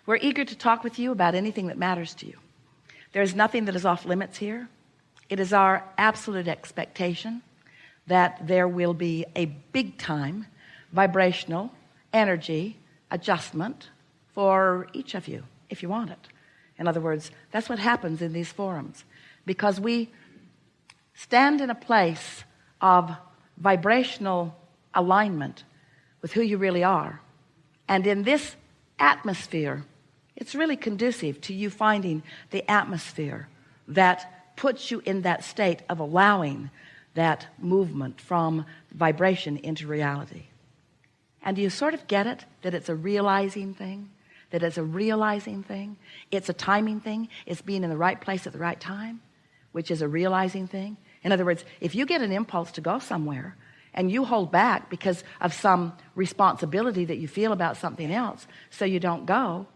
We're eager to talk with you about anything that matters to you. There is nothing that is off limits here. It is our absolute expectation that there will be a big time vibrational energy adjustment for each of you if you want it. In other words, that's what happens in these forums, because we stand in a place of vibrational alignment with who you really are. And in this atmosphere, it's really conducive to you finding the atmosphere that puts you in that state of allowing that movement from vibration into reality. And do you sort of get it, that it's a realizing thing? That it's a realizing thing? It's a timing thing. It's being in the right place at the right time, which is a realizing thing. In other words, if you get an impulse to go somewhere and you hold back because of some responsibility that you feel about something else, so you don't go,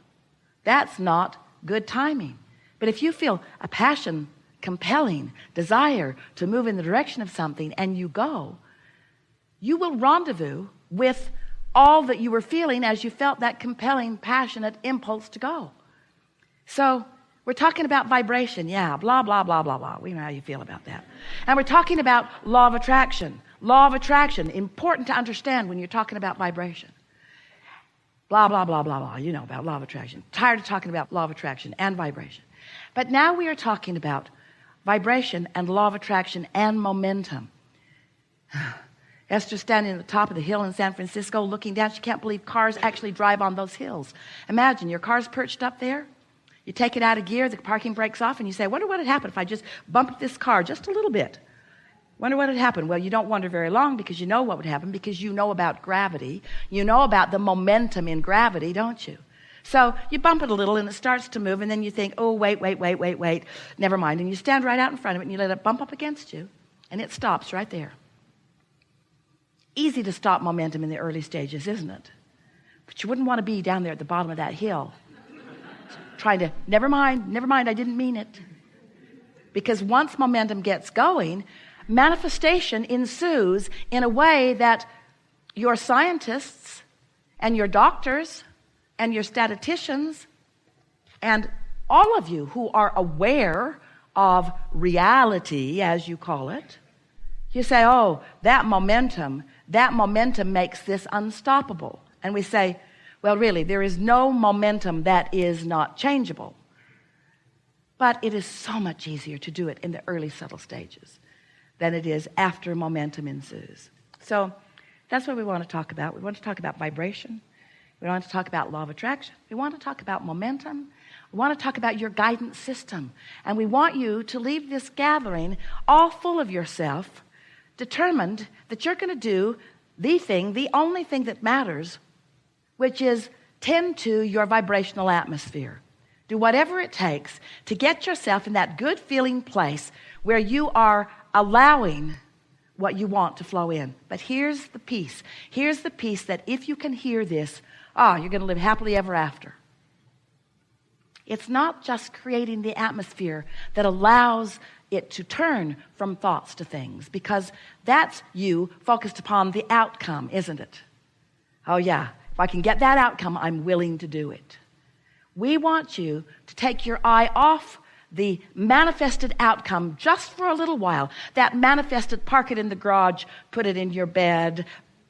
that's not good timing. But if you feel a passion, compelling desire to move in the direction of something and you go, you will rendezvous with all that you were feeling as you felt that compelling, passionate impulse to go. So we're talking about vibration. Yeah, blah, blah, blah, blah, blah. We know how you feel about that. And we're talking about law of attraction. Law of attraction, important to understand when you're talking about vibration. Blah, blah, blah, blah, blah. You know about law of attraction. Tired of talking about law of attraction and vibration. But now we are talking about vibration and law of attraction and momentum. Esther's standing at the top of the hill in San Francisco looking down. She can't believe cars actually drive on those hills. Imagine your car's perched up there. You take it out of gear, the parking brake's off, and you say, I wonder what would happen if I just bumped this car just a little bit. Wonder what would happen. Well, you don't wonder very long, because you know what would happen, because you know about gravity. You know about the momentum in gravity, don't you? So you bump it a little and it starts to move, and then you think, oh, wait, never mind. And you stand right out in front of it and you let it bump up against you, and it stops right there. Easy to stop momentum in the early stages, isn't it? But you wouldn't want to be down there at the bottom of that hill trying to, never mind, I didn't mean it. Because once momentum gets going, manifestation ensues in a way that your scientists and your doctors and your statisticians and all of you who are aware of reality, as you call it, you say, oh, that momentum makes this unstoppable. And we say, well, really, there is no momentum that is not changeable. But it is so much easier to do it in the early subtle stages than it is after momentum ensues. So that's what we want to talk about. We want to talk about vibration. We want to talk about law of attraction. We want to talk about momentum. We want to talk about your guidance system. And we want you to leave this gathering all full of yourself, determined that you're going to do the thing, the only thing that matters, which is tend to your vibrational atmosphere. Do whatever it takes to get yourself in that good feeling place where you are allowing what you want to flow in. But here's the piece. Here's the piece that if you can hear this, you're going to live happily ever after. It's not just creating the atmosphere that allows it to turn from thoughts to things, because that's you focused upon the outcome, isn't it? Oh yeah, if I can get that outcome, I'm willing to do it. We want you to take your eye off the manifested outcome just for a little while. That manifested, park it in the garage, put it in your bed,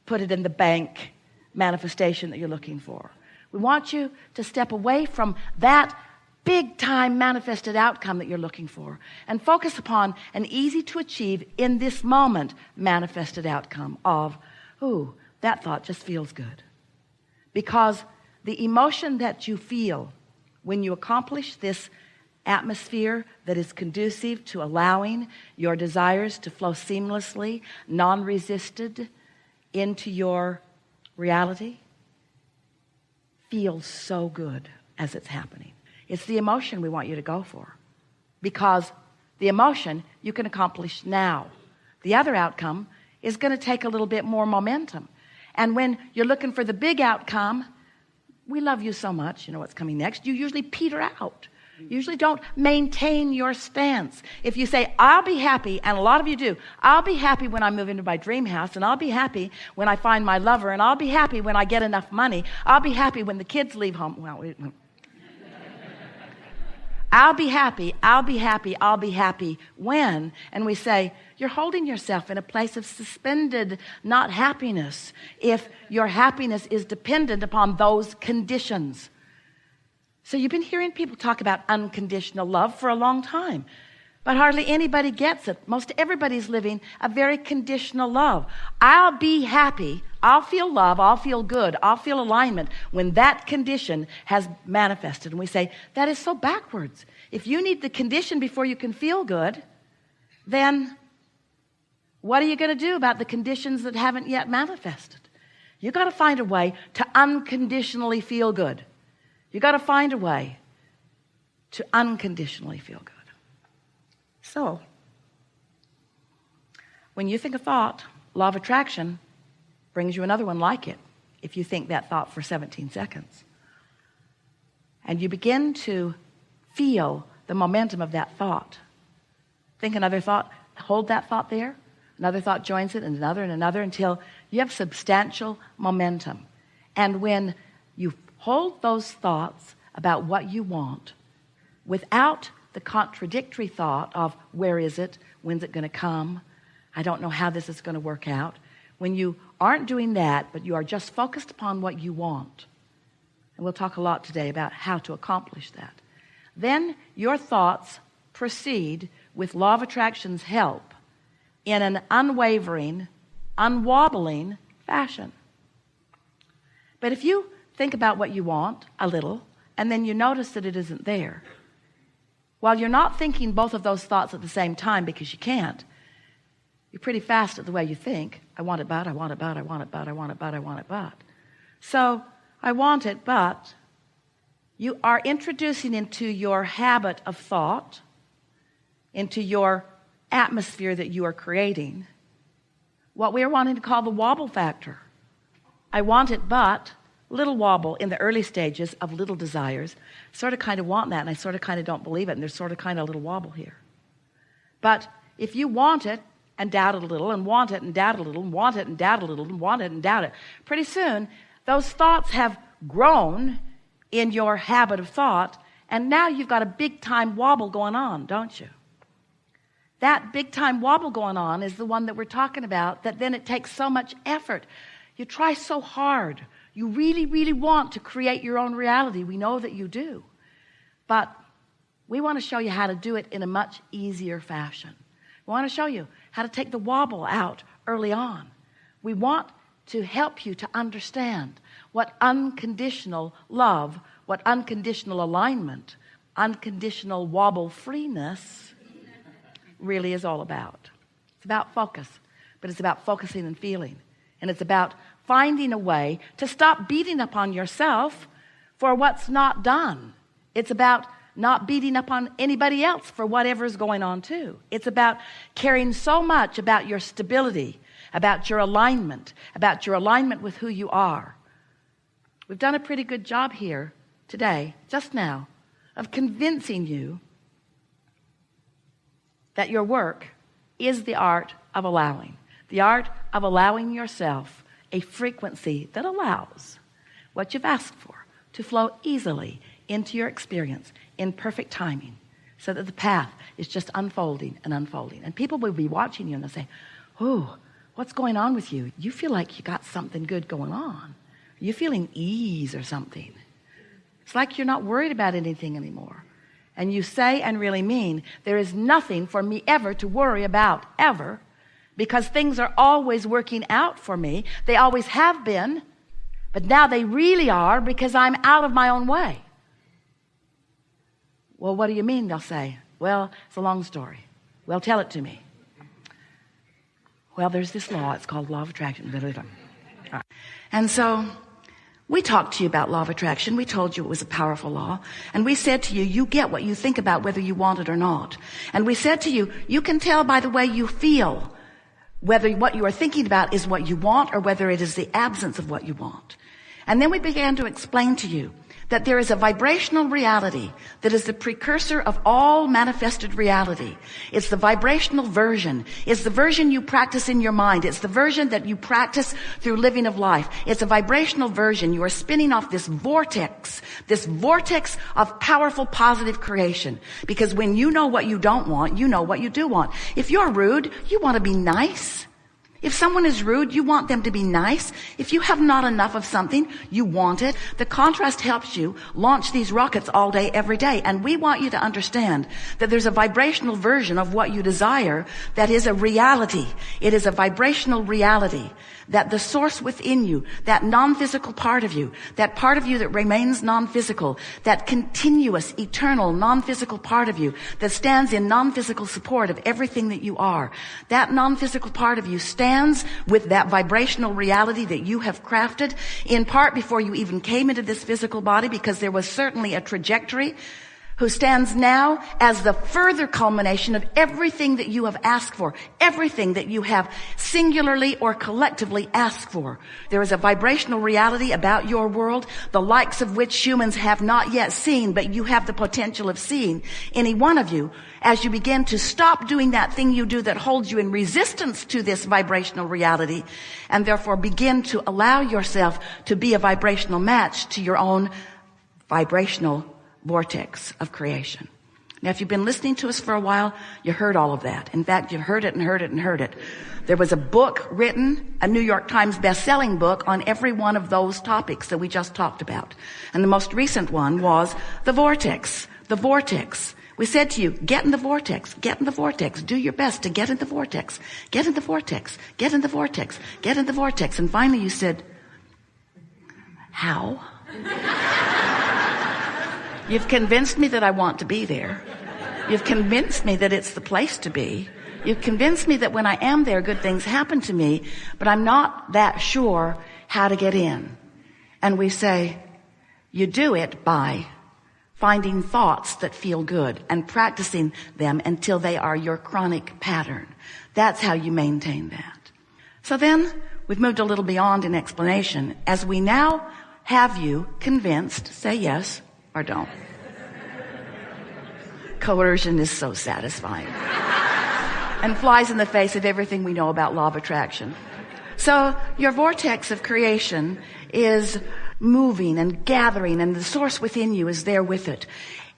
put it in the bank manifestation that you're looking for. We want you to step away from that big time manifested outcome that you're looking for and focus upon an easy to achieve in this moment manifested outcome of, ooh, that thought just feels good. Because the emotion that you feel when you accomplish this atmosphere that is conducive to allowing your desires to flow seamlessly, non-resisted into your reality, feels so good as it's happening. It's the emotion we want you to go for, because the emotion you can accomplish now. The other outcome is going to take a little bit more momentum. And when you're looking for the big outcome, we love you so much, you know what's coming next, you usually peter out. You usually don't maintain your stance. If you say, I'll be happy, and a lot of you do, I'll be happy when I move into my dream house, and I'll be happy when I find my lover, and I'll be happy when I get enough money, I'll be happy when the kids leave home. Well, I'll be happy, I'll be happy, I'll be happy when, and we say, you're holding yourself in a place of suspended not happiness if your happiness is dependent upon those conditions. So you've been hearing people talk about unconditional love for a long time, but hardly anybody gets it. Most everybody's living a very conditional love. I'll be happy, I'll feel love, I'll feel good, I'll feel alignment when that condition has manifested. And we say, that is so backwards. If you need the condition before you can feel good, then what are you going to do about the conditions that haven't yet manifested? You got to find a way to unconditionally feel good. You got to find a way to unconditionally feel good. So, when you think a thought, law of attraction brings you another one like it if you think that thought for 17 seconds. And you begin to feel the momentum of that thought. Think another thought, hold that thought there. Another thought joins it, and another until you have substantial momentum. And when you hold those thoughts about what you want without the contradictory thought of where is it, when's it going to come, I don't know how this is going to work out. When you aren't doing that, but you are just focused upon what you want, and we'll talk a lot today about how to accomplish that, then your thoughts proceed with law of attraction's help in an unwavering, unwobbling fashion. But if you think about what you want a little, and then you notice that it isn't there, while you're not thinking both of those thoughts at the same time because you can't, you're pretty fast at the way you think. I want it, but I want it, but I want it, but I want it, but I want it, but. So I want it, but you are introducing into your habit of thought, into your atmosphere that you are creating, what we are wanting to call the wobble factor. I want it, but little wobble in the early stages of little desires. Sort of kind of want that, and I sort of kind of don't believe it, and there's sort of kind of a little wobble here. But if you want it and doubt it a little, and want it and doubt it a little, and want it and doubt it a little, and want it and doubt it, pretty soon those thoughts have grown in your habit of thought, and now you've got a big time wobble going on, don't you? That big time wobble going on is the one that we're talking about, that then it takes so much effort. You try so hard. You really, really want to create your own reality. We know that you do. But we want to show you how to do it in a much easier fashion. We want to show you how to take the wobble out early on. We want to help you to understand what unconditional love, what unconditional alignment, unconditional wobble freeness really is all about. It's about focus, but it's about focusing and feeling. And it's about finding a way to stop beating up on yourself for what's not done. It's about not beating up on anybody else for whatever's going on too. It's about caring so much about your stability, about your alignment with who you are. We've done a pretty good job here today, just now, of convincing you that your work is the art of allowing. The art of allowing yourself a frequency that allows what you've asked for to flow easily into your experience in perfect timing, so that the path is just unfolding and unfolding. And people will be watching you and they'll say, oh, what's going on with you? You feel like you got something good going on. You're feeling ease or something. It's like you're not worried about anything anymore. And you say and really mean, there is nothing for me ever to worry about, ever, because things are always working out for me. They always have been, but now they really are because I'm out of my own way. Well, what do you mean? They'll say, well, it's a long story. Well, tell it to me. Well, there's this law. It's called law of attraction. And so we talked to you about law of attraction. We told you it was a powerful law. And we said to you, you get what you think about whether you want it or not. And we said to you, you can tell by the way you feel whether what you are thinking about is what you want or whether it is the absence of what you want. And then we began to explain to you that there is a vibrational reality that is the precursor of all manifested reality. It's the vibrational version. It's the version you practice in your mind. It's the version that you practice through living of life. It's a vibrational version. You are spinning off this vortex of powerful positive creation. Because when you know what you don't want, you know what you do want. If you're rude, you want to be nice. If someone is rude, you want them to be nice. If you have not enough of something, you want it. The contrast helps you launch these rockets all day, every day. And we want you to understand that there's a vibrational version of what you desire that is a reality. It is a vibrational reality. That the source within you, that non-physical part of you that remains non-physical, that continuous, eternal, non-physical part of you that stands in non-physical support of everything that you are, that non-physical part of you stands with that vibrational reality that you have crafted, in part before you even came into this physical body, because there was certainly a trajectory, who stands now as the further culmination of everything that you have asked for, everything that you have singularly or collectively asked for. There is a vibrational reality about your world, the likes of which humans have not yet seen, but you have the potential of seeing. Any one of you, as you begin to stop doing that thing you do that holds you in resistance to this vibrational reality, and therefore begin to allow yourself to be a vibrational match to your own vibrational vortex of creation. Now, if you've been listening to us for a while, you heard all of that. In fact, you've heard it and heard it and heard it. There was a book written, a New York Times best-selling book, on every one of those topics that we just talked about. And the most recent one was the vortex. The vortex. We said to you, get in the vortex, get in the vortex, do your best to get in the vortex, get in the vortex, get in the vortex, get in the vortex. And finally you said, how? You've convinced me that I want to be there. You've convinced me that it's the place to be. You've convinced me that when I am there, good things happen to me, but I'm not that sure how to get in. And we say, you do it by finding thoughts that feel good and practicing them until they are your chronic pattern. That's how you maintain that. So then we've moved a little beyond an explanation. As we now have you convinced, say yes or don't. Coercion is so satisfying and flies in the face of everything we know about law of attraction. So your vortex of creation is moving and gathering, and the source within you is there with it.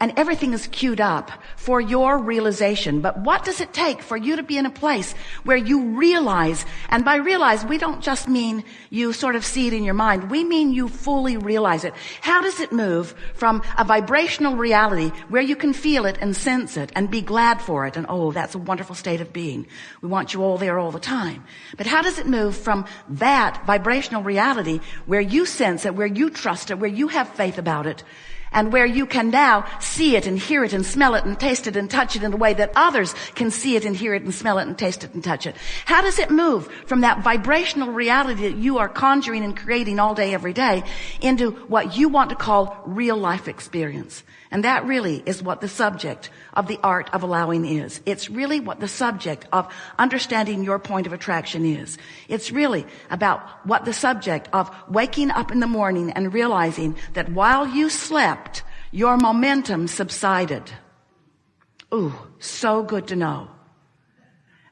And everything is queued up for your realization. But what does it take for you to be in a place where you realize, and by realize, we don't just mean you sort of see it in your mind. We mean you fully realize it. How does it move from a vibrational reality where you can feel it and sense it and be glad for it? And oh, that's a wonderful state of being. We want you all there all the time. But how does it move from that vibrational reality where you sense it, where you trust it, where you have faith about it, and where you can now see it and hear it and smell it and taste it and touch it in a way that others can see it and hear it and smell it and taste it and touch it? How does it move from that vibrational reality that you are conjuring and creating all day, every day, into what you want to call real life experience? And that really is what the subject of the art of allowing is. It's really what the subject of understanding your point of attraction is. It's really about what the subject of waking up in the morning and realizing that while you slept, your momentum subsided. Ooh, so good to know.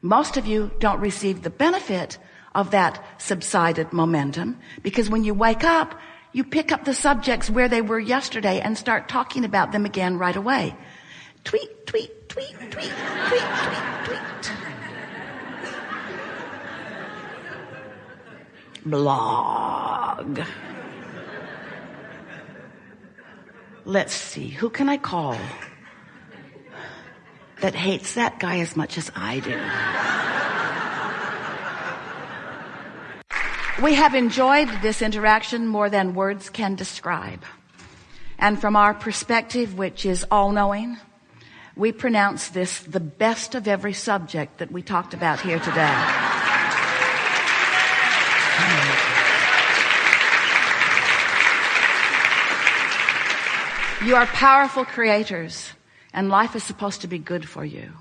Most of you don't receive the benefit of that subsided momentum, because when you wake up, you pick up the subjects where they were yesterday and start talking about them again right away. Tweet, tweet, tweet, tweet, tweet, tweet, tweet. Blog. Let's see, who can I call that hates that guy as much as I do? We have enjoyed this interaction more than words can describe. And from our perspective, which is all-knowing, we pronounce this the best of every subject that we talked about here today. You are powerful creators, and life is supposed to be good for you.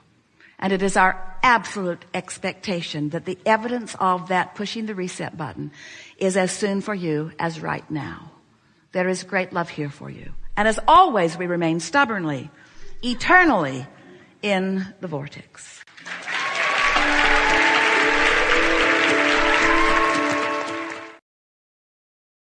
And it is our absolute expectation that the evidence of that pushing the reset button is as soon for you as right now. there is great love here for you. And as always, we remain stubbornly, eternally in the vortex.